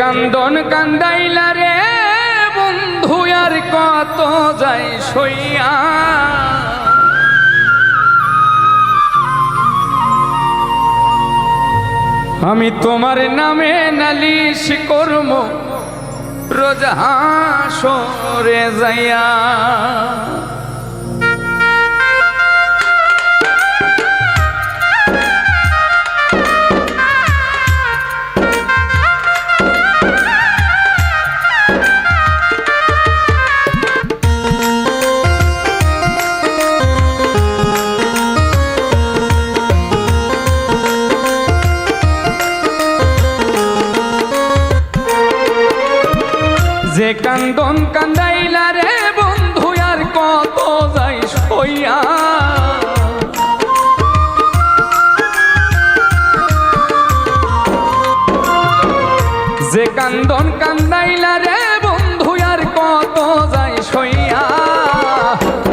কান্দন কান্দাইলা রে বন্ধু আর কত যাই সইয়া, আমি তোমার নামে নালিশ করব রোজ হাসরে যাইয়া। যে কান্দন কান্দাইলা রে বন্ধু আর কত যাই সইয়া, যে কান্দন কান্দাইলা রে বন্ধু আর কত যাই সইয়া,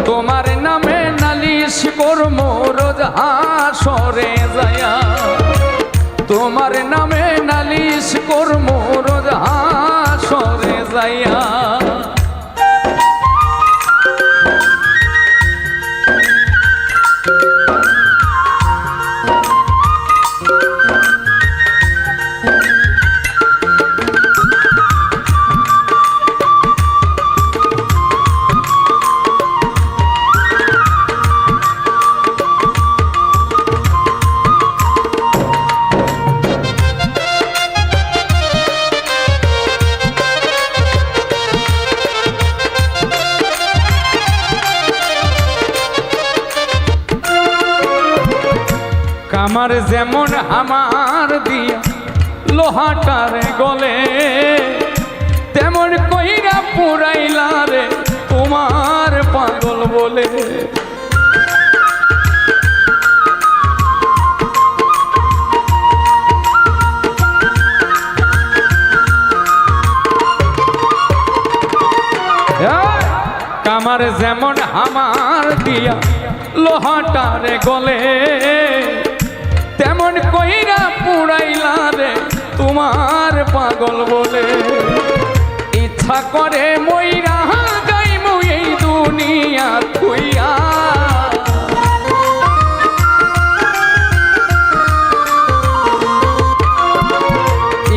তোমার নামে নালিশ করব রোজ হাসরে যাইয়া, তোমার নামে নালিশ করব রোজ হাসরে যাইয়া। আমার যেমন আমার দিয়া লোহাটার গলে, তেমন কইরা পুরাইলা রে তোমার পাগল বলে। কামার যেমন আমার দিয়া লোহাটার গলে, তেমন কইরা পুরাইলা রে তোমার পাগল বলে। ইচ্ছা করে মইরা যাইমু এই দুনিয়া থুইয়া,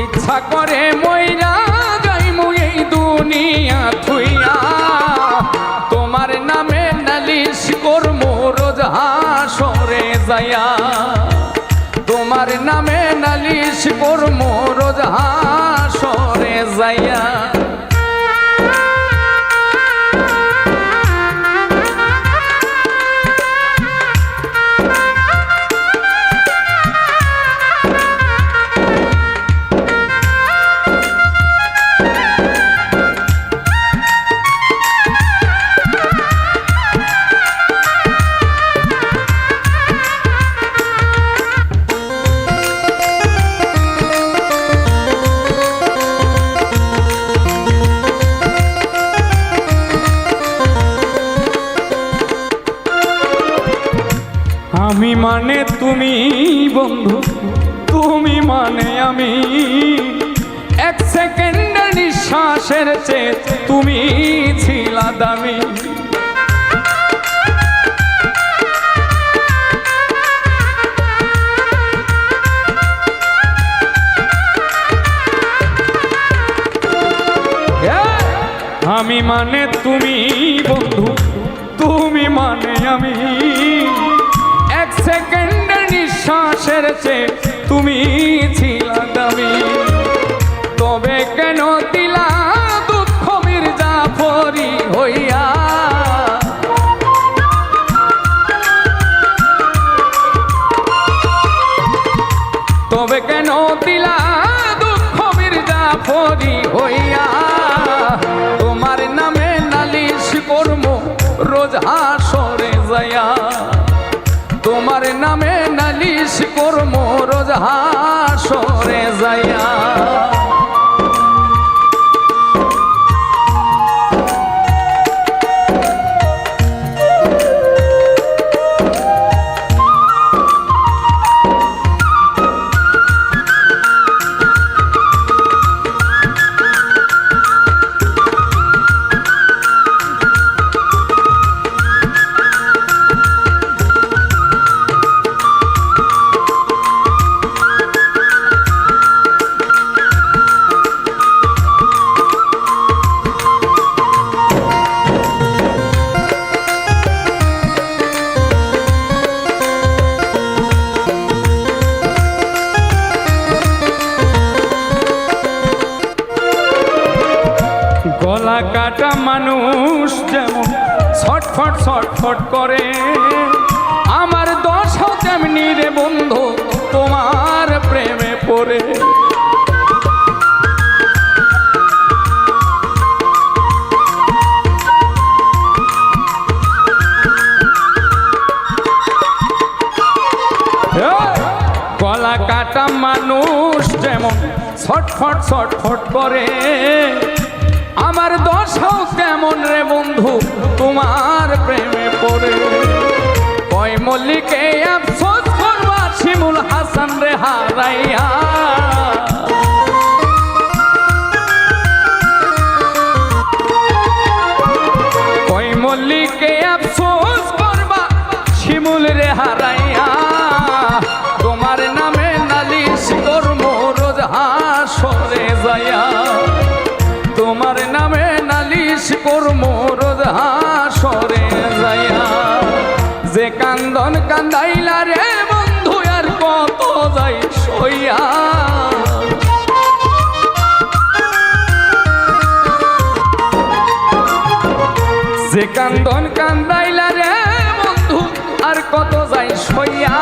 ইচ্ছা করে মইরা যাইমু এই দুনিয়া থুইয়া, তোমার নামে নালিশ করবো রোজ হাসরে যাইয়া, তোমার নামে নালিশ করব রোজ হাসরে যাইয়া। আমি মানে তুমি বন্ধু, তুমি মানে আমি, এক সেকেন্ডের নিঃশ্বাসের চেয়ে তুমি ছিলা দামি। আমি মানে তুমি বন্ধু, তুমি মানে আমি, এক সেকেন্ডের নিঃশ্বাসের চেয়ে তুমি ছিলা দামি। তবে কেন দিলা দুঃখ মির্জাফরি হইয়া, তবে কেন দিলা দুঃখ মির্জাফরি হইয়া, তোমার নামে নালিশ করব রোজ হাসরে যাইয়া, তোমার নামে নালিশ করব রোজ হাসরে যাইয়া। কাটা মানুষ যেমন ছটফট ছটফট করে, আমার দশাও তেমনি রে বন্ধু তোমার প্রেমে পড়ে। গলা কাটা মানুষ যেমন ছটফট ছটফট করে, আমার দশাও কেমন রে বন্ধু তোমার প্রেমে পড়ে। কয় মল্লিকে আফসোস করবা শিমুল হাসান রে হারাইয়া, কয় মল্লিকে আফসোস করবা শিমুল রে হারাইয়া, তোমার নামে নালিশ করব রোজ হাসরে যাইয়া, তোমার নামে নালিশ করব রোজ হাসরে যাইয়া। যে কান্দন কান্দাইলা রে বন্ধু আর কত যাই সইয়া, যে কান্দন কান্দাইলা রে বন্ধু আর কত যাই সইয়া।